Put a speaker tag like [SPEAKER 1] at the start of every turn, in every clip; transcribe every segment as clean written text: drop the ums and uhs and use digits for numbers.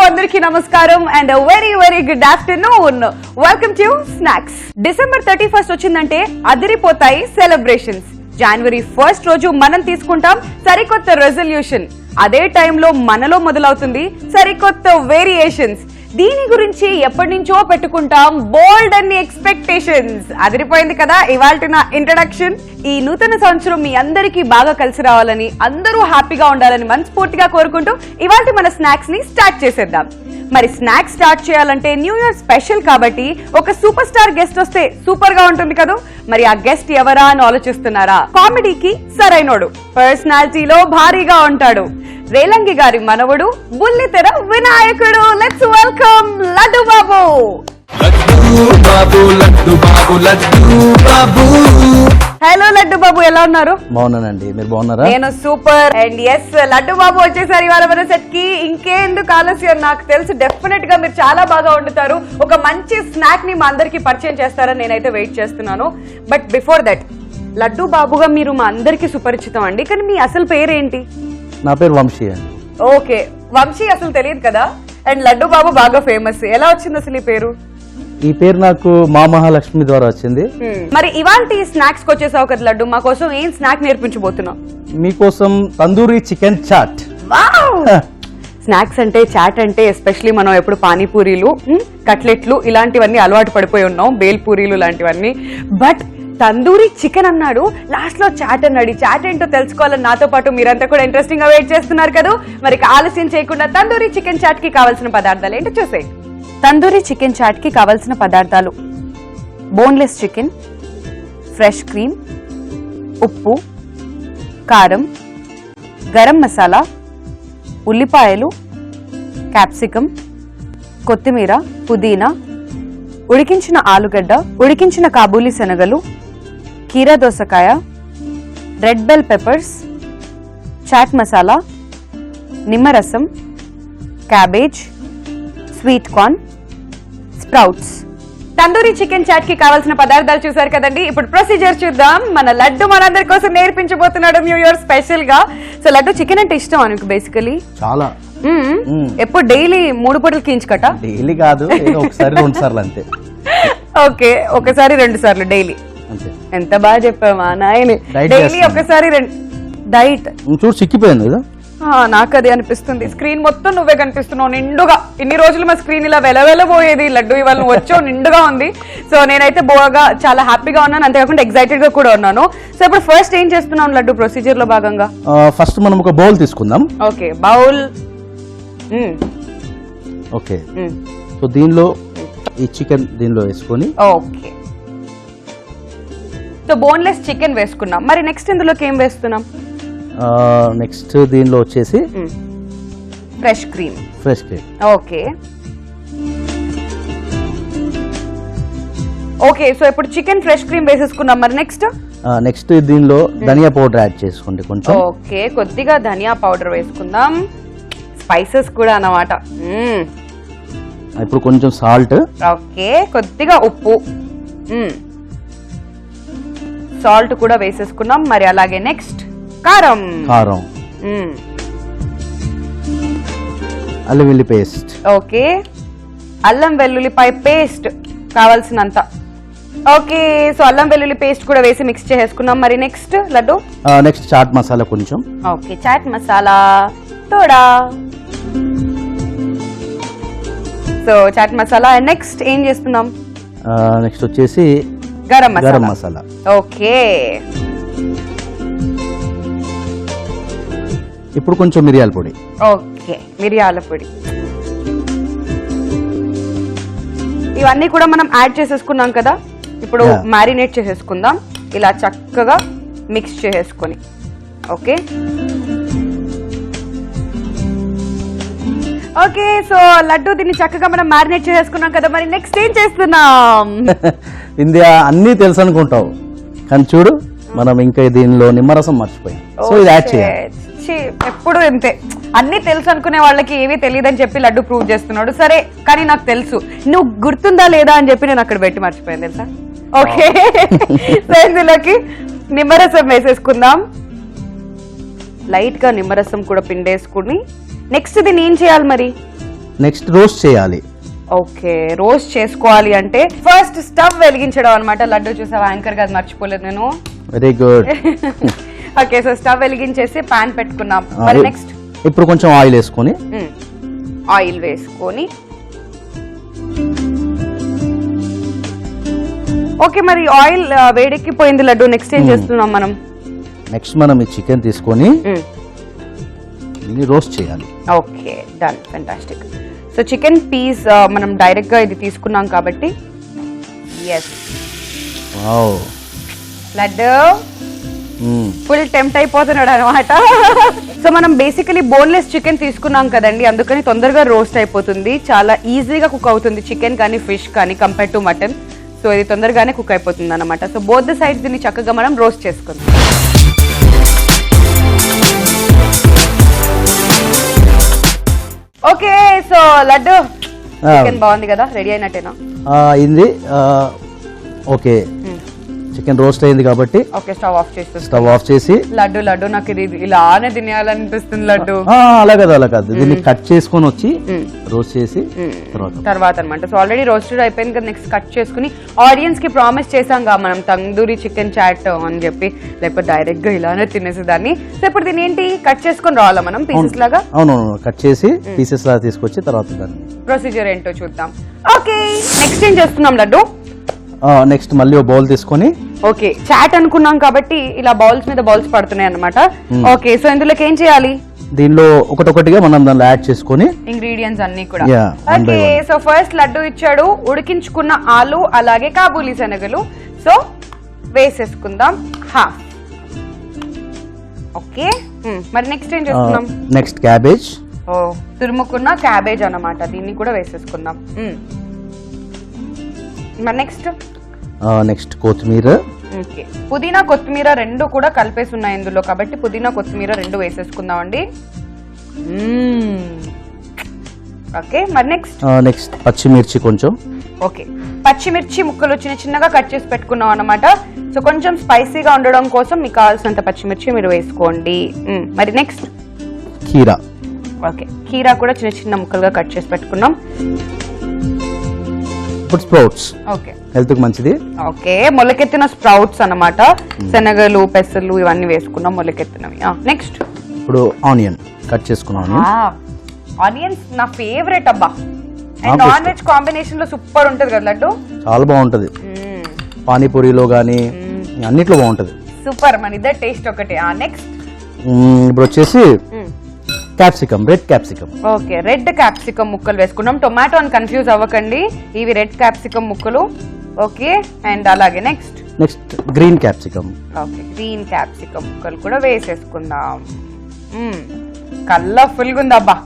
[SPEAKER 1] అందరికీ నమస్కారం and very good afternoon. Welcome to snacks. December 31st వచ్చిందంటే అదిరిపోతాయి సెలబ్రేషన్స్. జనవరి 1st రోజు మనం తీసుకుంటాం సరికొత్త రెజల్యూషన్. అదే టైంలో మనలో మొదలవుతుంది సరికొత్త వేరియేషన్స్. దీని గురించి ఎప్పటి నుంచో పెట్టుకుంటాం బోల్డ్ అన్ని ఎక్స్పెక్టేషన్స్. అదిరిపోయింది కదా ఇవాల్టి నా ఇంట్రడక్షన్. ఈ నూతన సంవత్సరం మీ అందరికీ బాగా కలిసి రావాలని, అందరూ హ్యాపీగా ఉండాలని మనస్ఫూర్తిగా కోరుకుంటూ ఇవాల్టి మన స్నాక్స్ ని స్టార్ట్ చేసేద్దాం. మరి స్నాక్స్ స్టార్ట్ చేయాలంటే న్యూ ఇయర్ స్పెషల్ కాబట్టి ఒక సూపర్ స్టార్ గెస్ట్ వస్తే సూపర్ గా ఉంటుంది కదా. మరి ఆ గెస్ట్ ఎవరా అని ఆలోచిస్తున్నారా? కామెడీకి సరైనోడు, పర్సనాలిటీలో భారీగా ఉంటాడు, రేలంగి గారి మనవడు, బుల్లితెర వినాయకుడు. Let's welcome Laddu Babu. Hello Laddu Babu, ఎలా ఉన్నారు?
[SPEAKER 2] బాగున్నానండి, మీరు బాగున్నారా?
[SPEAKER 1] నేను super. And yes, Laddu Babu వచ్చేసారి ఇవాళ మన సెట్ కి. ఇంకేందుకు ఆలస్యం, నాకు తెలుసు డెఫినెట్ గా మీరు చాలా బాగా వండుతారు. ఒక మంచి స్నాక్ ని మా అందరికి పరిచయం చేస్తారని నేనైతే వెయిట్ చేస్తున్నాను. బట్ బిఫోర్ దట్, లడ్డు బాబుగా మీరు మా అందరికి సుపరిచితం అండి, కానీ మీ అసలు పేరేంటి?
[SPEAKER 2] నా పేరు వంశీ అండి.
[SPEAKER 1] ఓకే, వంశీ అసలు తెలియదు కదా. అండ్ లడ్డు బాబు బాగా ఫేమస్. ఎలా వచ్చింది అసలు ఈ పేరు?
[SPEAKER 2] ఈ పేరు నాకు మా మహాలక్ష్మి ద్వారా వచ్చింది.
[SPEAKER 1] మరి ఇవాంటి స్నాక్స్ కి వచ్చేసావు కదా లడ్డు, మా కోసం ఏం స్నాక్ నేర్పించబోతున్నావు?
[SPEAKER 2] మీకోసం తందూరి చికెన్ చాట్.
[SPEAKER 1] స్నాక్స్ అంటే, చాట్ అంటే ఎస్పెషలీ మనం ఎప్పుడు పానీపూరీలు, కట్లెట్లు ఇలాంటివన్నీ అలవాటు పడిపోయి ఉన్నాం, బేల్పూరీలు లాంటివన్నీ. బట్ తందూరి చికెన్ అన్నాడు, లాస్ట్ లో చాట్ అన్నాడు. చాట్ ఏంటో తెలుసుకోవాలని నాతో పాటు మీరంతా కూడా ఇంట్రెస్టింగ్ గా వెయిట్ చేస్తున్నారు కదా. మరి ఆలస్యం చేయకుండా తందూరి చికెన్ చాట్ కి కావాల్సిన పదార్థాలు ఏంటో చూసేయి. తందూరి చికెన్ చాట్ కి కావాల్సిన పదార్థాలు: బోన్లెస్ చికెన్, ఫ్రెష్ క్రీమ్, ఉప్పు, కారం, గరం మసాలా, ఉల్లిపాయలు, క్యాప్సికం, కొత్తిమీర, పుదీనా, ఉడికించిన ఆలుగడ్డ, ఉడికించిన కాబూలీ శనగలు, కీరా దోసకాయ, red bell peppers, chaat masala, నిమ్మరసం, cabbage, sweet corn, sprouts. Tandoori chicken chaat కి కావాల్సిన పదార్థాలు చూసారు కదండి. ఇప్పుడు ప్రొసీజర్ చూద్దాం. మన లడ్డు మనందరి కోసం నేర్పించబోతున్నాడు న్యూ ఇయర్ స్పెషల్ గా. సో లడ్డు, చికెన్ అంటే ఇష్టం అనుకు బేసికలీ?
[SPEAKER 2] చాలా.
[SPEAKER 1] ఎప్పుడు డైలీ 3 పూటలు కించుకట?
[SPEAKER 2] డైలీ కాదు, ఒకసారి 2 సార్లు అంతే.
[SPEAKER 1] ఓకే, ఒకసారి 2 సార్లు డైలీ. ఎంత బాగా చెప్పావా నాయని. డైలీ ఒకసారి డైట్.
[SPEAKER 2] చూడు చిక్కిపోయింది కదా.
[SPEAKER 1] నాకు అది అనిపిస్తుంది. స్క్రీన్ మొత్తం నువ్వే కనిపిస్తున్నావు నిండుగా. ఇన్ని రోజులు మా స్క్రీన్ ఇలా వెలవెలబోయేది లడ్డు, ఇవాళ నువ్వు వచ్చావు నిండుగా ఉంది. సో నేనైతే బాగా చాలా హ్యాపీగా ఉన్నాను, అంతేకాకుండా ఎక్సైటెడ్ గా కూడా ఉన్నాను. సో ఇప్పుడు ఫస్ట్ ఏం చేస్తున్నాం లడ్డు ప్రొసీజర్ లో భాగంగా?
[SPEAKER 2] ఫస్ట్ మనం ఒక బౌల్ తీసుకుందాం.
[SPEAKER 1] Okay, bowl.
[SPEAKER 2] ఓకే, సో దీనిలో ఈ చికెన్ దీనిలో వేసుకొని.
[SPEAKER 1] ఓకే, సో బోన్లెస్ చికెన్ వేసుకున్నాం. మరి నెక్స్ట్ ఇందులోకి ఏం వేస్తున్నాం?
[SPEAKER 2] నెక్స్ట్ దీనిలో వచ్చేసి
[SPEAKER 1] fresh cream. Okay okay, so ఇప్పుడు చికెన్ ఫ్రెష్ క్రీమ్ వేసేసుకున్నాం. మరి నెక్స్ట్
[SPEAKER 2] దీనిలో ధనియా పౌడర్ యాడ్ చేసుకోండి కొంచెం.
[SPEAKER 1] ఓకే, కొద్దిగా ధనియా పౌడర్ వేసుకుందాం, స్పైసెస్ కూడా అన్నమాట.
[SPEAKER 2] ఇప్పుడు కొంచెం సాల్ట్.
[SPEAKER 1] ఓకే, కొద్దిగా ఉప్పు, సాల్ట్ కూడా వేసేసుకున్నాం. మరి అలాగే నెక్స్ట్ కారం.
[SPEAKER 2] అల్లం వెల్లుల్లి పేస్ట్.
[SPEAKER 1] ఓకే, అల్లం వెల్లుల్లిపాయ పేస్ట్ కావాల్సినంత. ఓకే, సో అల్లం వెల్లుల్లి పేస్ట్ కూడా వేసి మిక్స్ చేసేసుకున్నాం. మరి నెక్స్ట్ లడ్డు?
[SPEAKER 2] నెక్స్ట్ చాట్ మసాలా కొంచెం.
[SPEAKER 1] ఓకే, చాట్ మసాలా తోడా. సో చాట్ మసాలా. నెక్స్ట్ ఏం చేస్తున్నాం?
[SPEAKER 2] నెక్స్ట్ వచ్చేసి
[SPEAKER 1] గరం
[SPEAKER 2] మసాలా.
[SPEAKER 1] ఓకే,
[SPEAKER 2] ఇప్పుడు కొంచెం మిరియాల పొడి.
[SPEAKER 1] ఓకే, మిరియాల పొడి. ఇవన్నీ కూడా మనం యాడ్ చేసేసుకున్నాం కదా. ఇప్పుడు మ్యారినేట్ చేసేసుకుందాం ఇలా చక్కగా మిక్స్ చేసేసుకొని. ఓకే ఓకే, సో లడ్డు దీన్ని చక్కగా మనం మ్యారినేట్ చేసేసుకున్నాం కదా. మరి నెక్స్ట్ ఏం చేస్తున్నాం?
[SPEAKER 2] ఇండియా అన్ని తెలుసు అనుకుంటావు, కానీ చూడు మనం ఇంకా దీనిలో నిమ్మరసం మర్చిపోయాం. సో ఇది యాడ్ చేయాలి.
[SPEAKER 1] ఎప్పుడు ఇంతే, అన్ని తెలుసు అనుకునే వాళ్ళకి ఏమీ తెలియదని చెప్పి లడ్డు ప్రూవ్ చేస్తున్నాడు. సరే, కానీ నాకు తెలుసు. నువ్వు గుర్తుందా లేదా అని చెప్పి నేను అక్కడ పెట్టి మర్చిపోయాను తెలుసా. ఓకే, సో ఇందులోకి నిమ్మరసం వేసేసుకుందాం. లైట్ గా నిమ్మరసం కూడా పిండేసుకుని నెక్స్ట్ దీన్ని ఏం చేయాలి మరి?
[SPEAKER 2] నెక్స్ట్ రోస్ట్ చేయాలి.
[SPEAKER 1] ఓకే, రోస్ట్ చేసుకోవాలి అంటే ఫస్ట్ స్టవ్ వెలిగించడం అనమాట. లడ్డు చూసావా, యాంకర్ గా మర్చిపోలేదు నేను.
[SPEAKER 2] Very good.
[SPEAKER 1] Okay, so stove వెలిగించేసి పాన్ పెట్టుకున్నాం. మరి నెక్స్ట్
[SPEAKER 2] ఇప్పుడు కొంచెం ఆయిల్ వేసుకొని
[SPEAKER 1] ఆయిల్ వేసుకొని ఓకే, మరి ఆయిల్ వేడెక్కిపోయింది లడ్డు. నెక్స్ట్ ఏం చేస్తున్నాం మనం?
[SPEAKER 2] నెక్స్ట్ మనం ఈ చికెన్ తీసుకొని దీన్ని రోస్ట్ చేయాలి.
[SPEAKER 1] Okay, done, fantastic. So chicken piece మనం డైరెక్ట్ గా ఇది తీసుకున్నాం కాబట్టి yes,
[SPEAKER 2] wow,
[SPEAKER 1] Laddu full tempt అయిపోతున్నాడు అనమాట. సో మనం బేసికలీ బోన్లెస్ చికెన్ తీసుకున్నాం కదండి, అందుకని తొందరగా రోస్ట్ అయిపోతుంది. చాలా ఈజీగా కుక్ అవుతుంది చికెన్ కానీ ఫిష్ కానీ కంపేర్ టు మటన్. సో ఇది తొందరగానే కుక్ అయిపోతుంది అనమాట. సో బోత్ ద సైడ్స్ దీన్ని చక్కగా మనం రోస్ట్ చేసుకుందాం. ఓకే, సో లడ్డు చికెన్ బాగుంది కదా, రెడీ అయినట్టేనా?
[SPEAKER 2] అయింది. ఓకే, చికెన్ రోస్ట్ అయింది కాబట్టి
[SPEAKER 1] ఓకే, స్టవ్ ఆఫ్ చేసి
[SPEAKER 2] స్టవ్ ఆఫ్ చేసి
[SPEAKER 1] లడ్డు నాకు ఇది ఇలానే తినేయాలనిపిస్తుంది లడ్డు.
[SPEAKER 2] అలా కాదు దీన్ని కట్ చేసుకొని వచ్చి రోస్ట్ చేసి
[SPEAKER 1] తర్వాత అనమాట. సో ఆల్రెడీ రోస్టెడ్ అయిపోయింది కదా, నెక్స్ట్ కట్ చేసుకుని ఆడియన్స్ కి ప్రామిస్ చేసాం కదా మనం తందూరి చికెన్ చాట్ అని చెప్పి, లేకపోతే డైరెక్ట్ గా ఇలానే తినేసేదాన్ని. సో ఇప్పుడు దీని ఏంటి కట్ చేసుకొని రావాలా మనం పీసెస్ లాగా?
[SPEAKER 2] అవును, కట్ చేసి పీసెస్ లాగా తీసుకొచ్చి తర్వాత దాన్ని
[SPEAKER 1] ప్రొసీజర్ ఏంటో చూద్దాం. ఓకే, నెక్స్ట్ ఏం చేస్తున్నాం లడ్డు?
[SPEAKER 2] నెక్స్ట్ మళ్ళీ ఒక బౌల్ తీసుకొని
[SPEAKER 1] ఓకే, చాట్ అనుకున్నాం కాబట్టి ఇలా బౌల్స్ మీద బౌల్స్ పడుతున్నాయి అనమాట. ఓకే, సో ఇందులోకి ఏం చేయాలి?
[SPEAKER 2] దీనిలో ఒకటొకటిగా మనం దానిలో యాడ్ చేసుకొని
[SPEAKER 1] ఇంగ్రీడియంట్స్ అన్ని కూడా. ఓకే, సో ఫస్ట్ లడ్డు ఇచ్చాడు ఉడికించుకున్న ఆలు అలాగే కాబూలీ శనగలు. సో వేసేసుకుందాం హాఫ్. ఓకే, మరి నెక్స్ట్ ఏం చేస్తున్నాం?
[SPEAKER 2] Next cabbage.
[SPEAKER 1] ఓ, తురుముకున్న క్యాబేజ్ అన్నమాట, దీన్ని కూడా వేసేసుకుందాం. మరి నెక్స్ట్
[SPEAKER 2] కొత్తిమీర.
[SPEAKER 1] ఓకే, పుదీనా కొత్తిమీర రెండు కూడా కలిపేసి ఉన్నాయి ఇందులో కాబట్టి పుదీనా కొత్తిమీర రెండు వేసేసుకుందాం అండి. ఓకే, మరి
[SPEAKER 2] నెక్స్ట్ పచ్చిమిర్చి కొంచెం.
[SPEAKER 1] ఓకే, పచ్చిమిర్చి ముక్కలు చిన్నగా కట్ చేసి పెట్టుకున్నాం అన్నమాట. సో కొంచెం స్పైసీగా ఉండడం కోసం మీకు కావాల్సినంత పచ్చిమిర్చి మీరు వేసుకోండి. మరి నెక్స్ట్
[SPEAKER 2] కీరా.
[SPEAKER 1] ఓకే, కీరా కూడా చిన్న ముక్కలుగా కట్ చేసి పెట్టుకున్నాం.
[SPEAKER 2] స్ప్రౌట్స్.
[SPEAKER 1] ఓకే,
[SPEAKER 2] హెల్త్ కి మంచిది.
[SPEAKER 1] ఓకే, మొలకెత్తిన స్ప్రౌట్స్ అన్నమాట. శనగలు పెసలు ఇవన్నీ వేసుకున్నాం మొలకెత్తినవి. నెక్స్ట్
[SPEAKER 2] ఇప్పుడు ఆనియన్ కట్ చేసుకున్నాం.
[SPEAKER 1] ఆనియన్స్ నా ఫేవరెట్ అబ్బా. అండ్ నాన్ వెజ్ కాంబినేషన్ లో సూపర్ ఉంటది కదా లడ్డు, చాలా
[SPEAKER 2] బాగుంటది. పానీపూరిలో గానీ అన్నిట్లో బాగుంటది.
[SPEAKER 1] సూపర్, మన ఇద్దరు టేస్ట్ ఒకటే. నెక్స్ట్
[SPEAKER 2] ఇప్పుడు వచ్చేసి capsicum, red capsicum.
[SPEAKER 1] Okay, red capsicum ముక్కలు వేసుకున్నాం. టొమాటో అని కన్ఫ్యూజ్ అవ్వకండి, ఇవి రెడ్ క్యాప్సికమ్ ముక్కలు. ఓకే, అండ్ అలాగే next
[SPEAKER 2] green capsicum.
[SPEAKER 1] Okay, green capsicum ముక్కలు కూడా వేసేసుకుందాం. కలర్ఫుల్ గా ఉంది అబ్బా,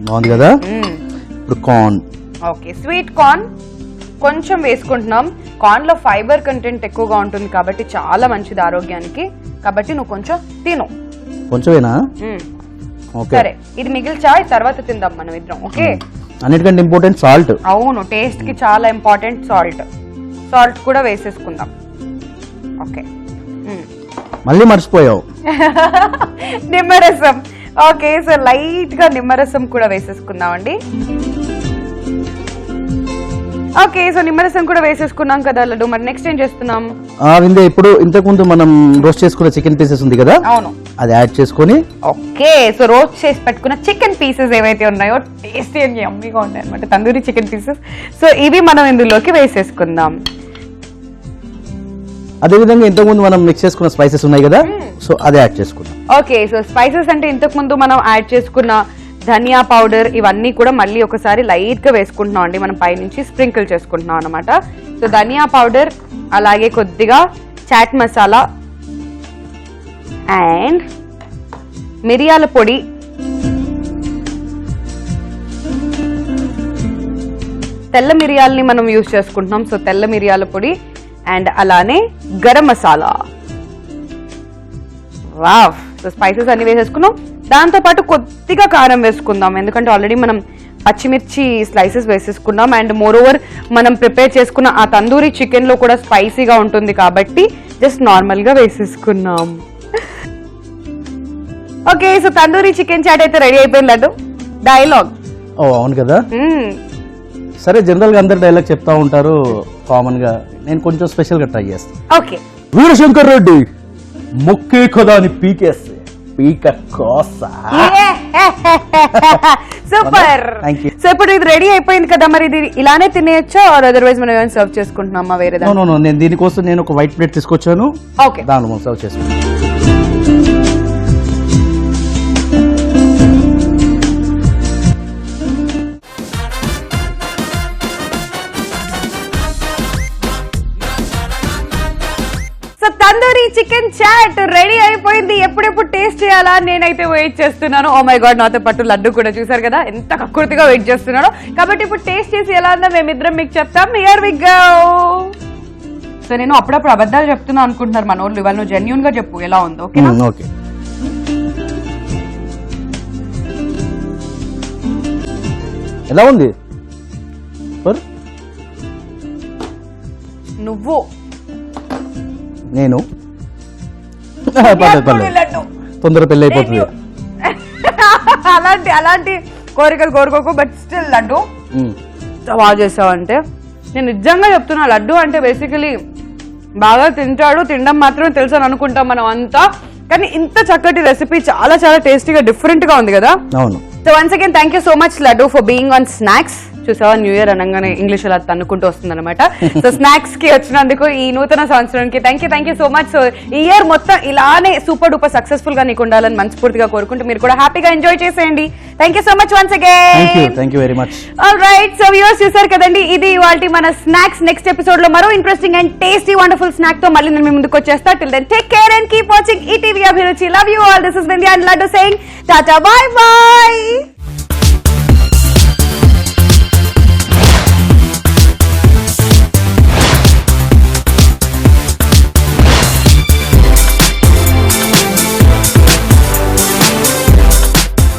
[SPEAKER 2] బాగుంది కదా. ఇప్పుడు కార్న్.
[SPEAKER 1] ఓకే, స్వీట్ కార్న్ కొంచెం వేసుకుంటున్నాం. కార్న్ లో ఫైబర్ కంటెంట్ ఎక్కువగా ఉంటుంది కాబట్టి చాలా మంచిది ఆరోగ్యానికి, కాబట్టి నువ్వు కొంచెం తిను.
[SPEAKER 2] కొంచెమేనా?
[SPEAKER 1] సరే, ఇది మిగిల్చా, తర్వాత తిందాం మనం ఇద్దరం. ఓకే,
[SPEAKER 2] అన్నిటికంటే ఇంపార్టెంట్ సాల్ట్.
[SPEAKER 1] అవును, టేస్ట్ కి చాలా ఇంపార్టెంట్ సాల్ట్ కూడా వేసేసుకుందాం. ఓకే,
[SPEAKER 2] మళ్ళీ మర్చిపోయావు.
[SPEAKER 1] నిమ్మరసం. ఓకే, సో లైట్ గా నిమ్మరసం కూడా వేసేసుకుందాం అండి. ఓకే, సో నిమ్మరసం కూడా వేసేసుకున్నాం కదా లడ్డు, మరి నెక్స్ట్ ఏం చేస్తున్నాం?
[SPEAKER 2] విందే, ఇప్పుడు ఇంతకు ముందు మనం రోస్ట్ చేసుకున్న చికెన్ పీసెస్ ఉంది కదా,
[SPEAKER 1] అవును,
[SPEAKER 2] అది యాడ్ చేసుకొని.
[SPEAKER 1] ఓకే, సో రోస్ట్ చేసి పెట్టుకున్న చికెన్ పీసెస్ ఏవైతే ఉన్నాయో టేస్టీ అని యమ్మీగా ఉన్నాయి అనమాట, తందూరి చికెన్ పీసెస్. సో ఇవి మనం ఇందులోకి వేసేసుకుందాం.
[SPEAKER 2] అదేవిధంగా ఇంతకు ముందు మనం మిక్స్ చేసుకున్న స్పైసెస్ ఉన్నాయి కదా, సో అది యాడ్ చేసుకుందాం.
[SPEAKER 1] ఓకే, సో స్పైసెస్ అంటే ఇంతకు ముందు మనం యాడ్ చేసుకున్న ధనియా పౌడర్ ఇవన్నీ కూడా మళ్ళీ ఒకసారి లైట్ గా వేసుకుంటున్నాం అండి, మనం పైనుంచి స్ప్రింకిల్ చేసుకుంటున్నాం అనమాట. సో ధనియా పౌడర్ అలాగే కొద్దిగా చాట్ మసాలా అండ్ మిరియాల పొడి, తెల్ల మిరియాలని మనం యూజ్ చేసుకుంటున్నాం. సో తెల్ల మిరియాల పొడి అండ్ అలానే garam masala. Wow, so spices అన్ని వేసేసుకున్నాం. దాంతో పాటు కొద్దిగా కారం వేసుకుందాం, ఎందుకంటే ఆల్రెడీ మనం పచ్చిమిర్చి స్లైసెస్ వేసేసుకున్నాం. అండ్ మోర్ ఓవర్ మనం ప్రిపేర్ చేసుకున్న ఆ తందూరి చికెన్ లో కూడా స్పైసీగా ఉంటుంది కాబట్టి జస్ట్ నార్మల్ గా వేసేసుకున్నాం. Okay, so tandoori chicken chaat అయితే రెడీ అయిపోయింది లడ్డు. డైలాగ్
[SPEAKER 2] ఓ అవును కదా. సరే, జనరల్ గా అందరు డైలాగ్ చెప్తా ఉంటారు కామన్ గా, నేను కొంచెం స్పెషల్ గా ట్రై చేస్తాను.
[SPEAKER 1] ఓకే.
[SPEAKER 2] వీరశంకర్ రెడ్డి మొక్కే కదా అని పీకేస్తే పీక కోస.
[SPEAKER 1] సూపర్.
[SPEAKER 2] Thank you.
[SPEAKER 1] సో ఇప్పుడు ఇది రెడీ అయిపోయింది కదా, మరి ఇది ఇలానే తినేయచ్చా ఆర్ అదర్వైజ్ మనం ఏమైనా సర్వ్ చేసుకుంటున్నామా వేరే
[SPEAKER 2] నో నో నో, నేను దీనికోసం నేను ఒక వైట్ ప్లేట్ తీసుకొచ్చాను,
[SPEAKER 1] ఓకే.
[SPEAKER 2] దానిలో మనం సర్వ్ చేసుకుంటాం.
[SPEAKER 1] So tandoori chicken chaat ready అయిపోయింది. ఎప్పుడెప్పుడు టేస్ట్ చేయాలా నేనైతే వెయిట్ చేస్తున్నాను. ఓ మై గాడ్, నాతో పాటు లడ్డు కూడా చూసారు కదా ఎంత కక్కుర్తిగా వెయిట్ చేస్తున్నాడు. కాబట్టి ఇప్పుడు టేస్ట్ చేసి ఎలా ఉందో మేమిద్దరం మీకు చెప్తాం. Here we go. సో నేను అప్పుడప్పుడు అబద్ధాలు చెప్తున్నా అనుకుంటున్నారు మన వాళ్ళు, ఇవాళ నువ్వు జెన్యూన్ గా చెప్పు ఎలా ఉందో. ఓకేనా?
[SPEAKER 2] ఓకే. ఎలా ఉంది?
[SPEAKER 1] నువ్వు
[SPEAKER 2] నేను
[SPEAKER 1] లడ్డు
[SPEAKER 2] తొందర పెళ్ళి అయిపోతుంది.
[SPEAKER 1] అలాంటి కోరికలు కోరుకోకు, బట్ స్టిల్ లడ్డు బాగా చేసావంటే. నేను నిజంగా చెప్తున్నా, లడ్డు అంటే బేసికలీ బాగా తింటాడు, తినడం మాత్రమే తెలుసు అని అనుకుంటాం మనం అంతా, కానీ ఇంత చక్కటి రెసిపీ చాలా చాలా టేస్టీగా డిఫరెంట్ గా ఉంది కదా.
[SPEAKER 2] అవును.
[SPEAKER 1] So once again thank you so much laddu for being on snacks. చూసావా, న్యూ ఇయర్ అనగానే ఇంగ్లీష్ అలా తన్నుకుంటూ వస్తుంది అనమాట. సో స్నాక్స్ కి వచ్చినందుకు ఈ నూతన సంవత్సరానికి thank you so much. So ఈ ఇయర్ మొత్తం ఇలానే సూపర్ డూపర్ సక్సెస్ఫుల్ గా నీకు ఉండాలని మనస్ఫూర్తిగా కోరుకుంటూ మీరు కూడా హ్యాపీగా ఎంజాయ్ చేసేయండి. Thank you so much once again.
[SPEAKER 2] Thank you very much.
[SPEAKER 1] Alright, so viewers చూసారు కదండి, ఇది ఇవాల్టి మన స్నాక్స్. నెక్స్ట్ ఎపిసోడ్ లో మరో interesting and tasty wonderful snack తో మళ్ళీ నేను మీ ముందుకు వచ్చేస్తా. Till then take care and keep watching ETV Abhiruchi. Love you all. This is Vindhya and Laddu saying tata bye by.